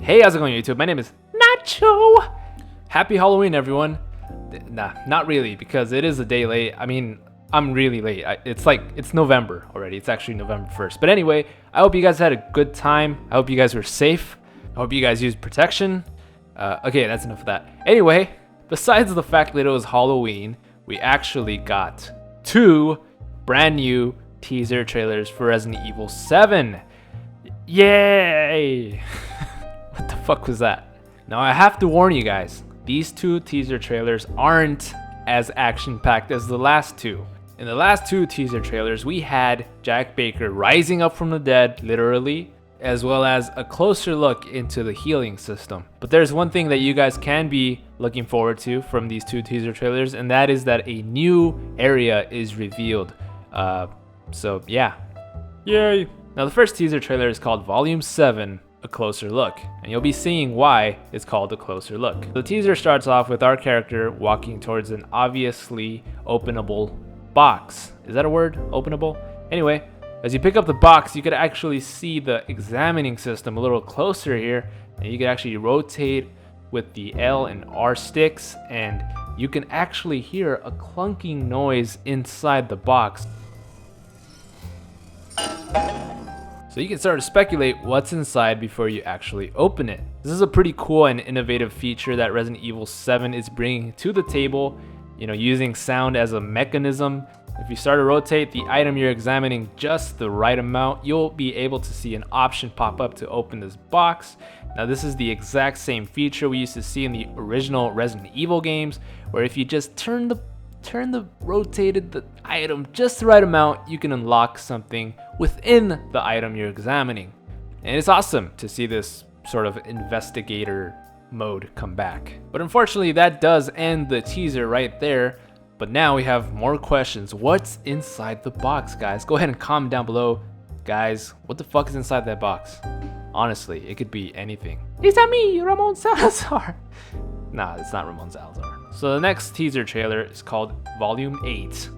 Hey, how's it going, YouTube? My name is Nacho. Happy Halloween, everyone. Nah, not really, because it is a day late. I mean, I'm really late. It's November already. It's actually November 1st. But anyway, I hope you guys had a good time. I hope you guys were safe. I hope you guys used protection. Okay, that's enough of that. Anyway, besides the fact that it was Halloween, we actually got 2 brand new teaser trailers for Resident Evil 7. Yay! What the fuck was that? Now I have to warn you guys, these 2 teaser trailers aren't as action-packed as the last 2. In the last 2 teaser trailers, we had Jack Baker rising up from the dead, literally, as well as a closer look into the healing system. But there's one thing that you guys can be looking forward to from these 2 teaser trailers, and that is that a new area is revealed. So yeah. Yay! Now the first teaser trailer is called Volume 7, A Closer Look, and you'll be seeing why it's called A Closer Look. The teaser starts off with our character walking towards an obviously openable box. Is that a word? Openable? Anyway, as you pick up the box, you could actually see the examining system a little closer here, and you can actually rotate with the L and R sticks, and you can actually hear a clunking noise inside the box. So you can start to speculate what's inside before you actually open it. This is a pretty cool and innovative feature that Resident Evil 7 is bringing to the table, using sound as a mechanism. If you start to rotate the item you're examining just the right amount, you'll be able to see an option pop up to open this box. Now this is the exact same feature we used to see in the original Resident Evil games, where if you just rotated the item just the right amount, you can unlock something within the item you're examining. And it's awesome to see this sort of investigator mode come back. But unfortunately, that does end the teaser right there. But now we have more questions. What's inside the box, guys? Go ahead and comment down below. Guys, what the fuck is inside that box? Honestly, it could be anything. Is that me, Ramon Salazar? Nah, it's not Ramon Salazar. So the next teaser trailer is called Volume 8,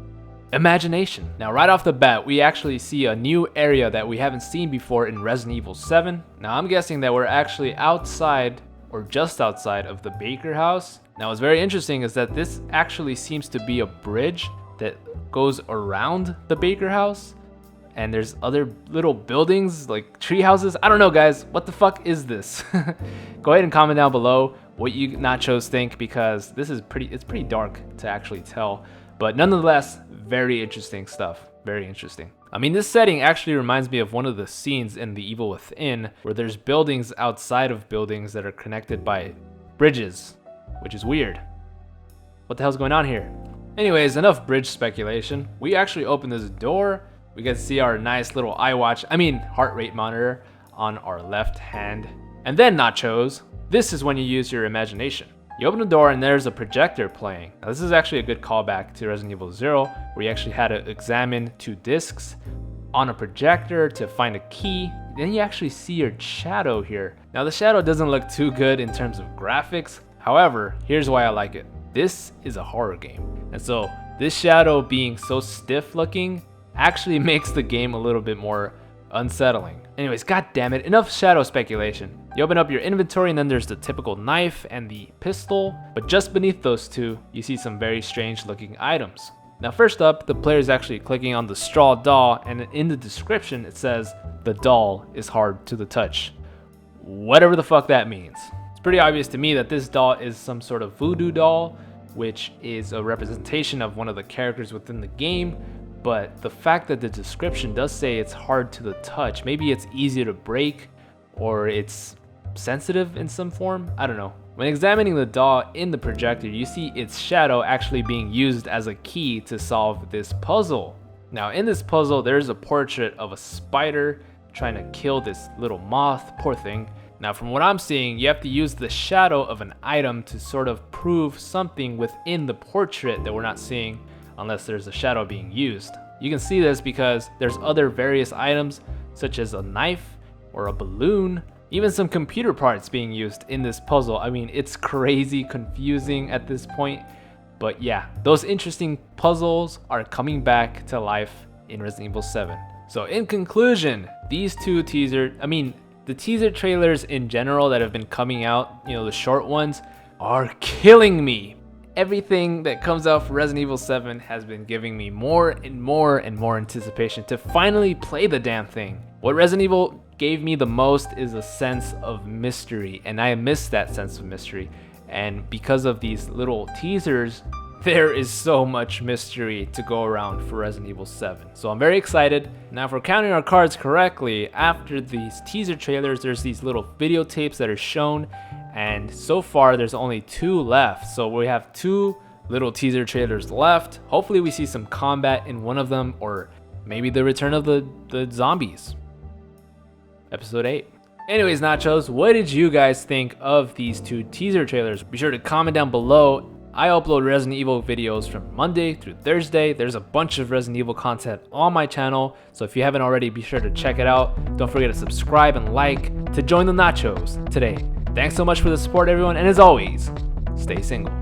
Imagination. Now right off the bat, we actually see a new area that we haven't seen before in Resident Evil 7. Now I'm guessing that we're actually outside or just outside of the Baker house. Now what's very interesting is that this actually seems to be a bridge that goes around the Baker house. And there's other little buildings like tree houses. I don't know, guys. What the fuck is this? Go ahead and comment down below what you nachos think, because this is pretty dark to actually tell. But nonetheless, very interesting stuff. Very interesting. I mean, this setting actually reminds me of one of the scenes in The Evil Within, where there's buildings outside of buildings that are connected by bridges, which is weird. What the hell's going on here? Anyways, enough bridge speculation. We actually open this door. We get to see our nice little heart rate monitor on our left hand. And then, nachos, this is when you use your imagination. You open the door and there's a projector playing. Now this is actually a good callback to Resident Evil 0, where you actually had to examine 2 discs on a projector to find a key. Then you actually see your shadow here. Now the shadow doesn't look too good in terms of graphics. However, here's why I like it. This is a horror game. And so this shadow being so stiff looking actually makes the game a little bit more unsettling. Anyways, god damn it, enough shadow speculation. You open up your inventory and then there's the typical knife and the pistol, but just beneath those 2, you see some very strange looking items. Now first up, the player is actually clicking on the straw doll, and in the description it says, "The doll is hard to the touch." Whatever the fuck that means. It's pretty obvious to me that this doll is some sort of voodoo doll, which is a representation of one of the characters within the game. But the fact that the description does say it's hard to the touch, maybe it's easier to break, or it's sensitive in some form, I don't know. When examining the doll in the projector, you see its shadow actually being used as a key to solve this puzzle. Now in this puzzle, there's a portrait of a spider trying to kill this little moth, poor thing. Now from what I'm seeing, you have to use the shadow of an item to sort of prove something within the portrait that we're not seeing unless there's a shadow being used. You can see this because there's other various items such as a knife or a balloon, even some computer parts being used in this puzzle. I mean, it's crazy confusing at this point, but yeah, those interesting puzzles are coming back to life in Resident Evil 7. So in conclusion, these 2 teaser, The teaser trailers in general that have been coming out, the short ones, are killing me. Everything that comes out for Resident Evil 7 has been giving me more and more and more anticipation to finally play the damn thing. What Resident Evil gave me the most is a sense of mystery, and I miss that sense of mystery. And because of these little teasers, there is so much mystery to go around for Resident Evil 7. So I'm very excited. Now, if we're counting our cards correctly, after these teaser trailers, there's these little videotapes that are shown, and so far there's only 2 left. So we have 2 little teaser trailers left. Hopefully we see some combat in one of them, or maybe the return of the zombies. Episode 8. Anyways, Nachos, what did you guys think of these 2 teaser trailers? Be sure to comment down below. I upload Resident Evil videos from Monday through Thursday. There's a bunch of Resident Evil content on my channel, so if you haven't already, be sure to check it out. Don't forget to subscribe and like to join the Nachos today. Thanks so much for the support, everyone, and as always, stay single.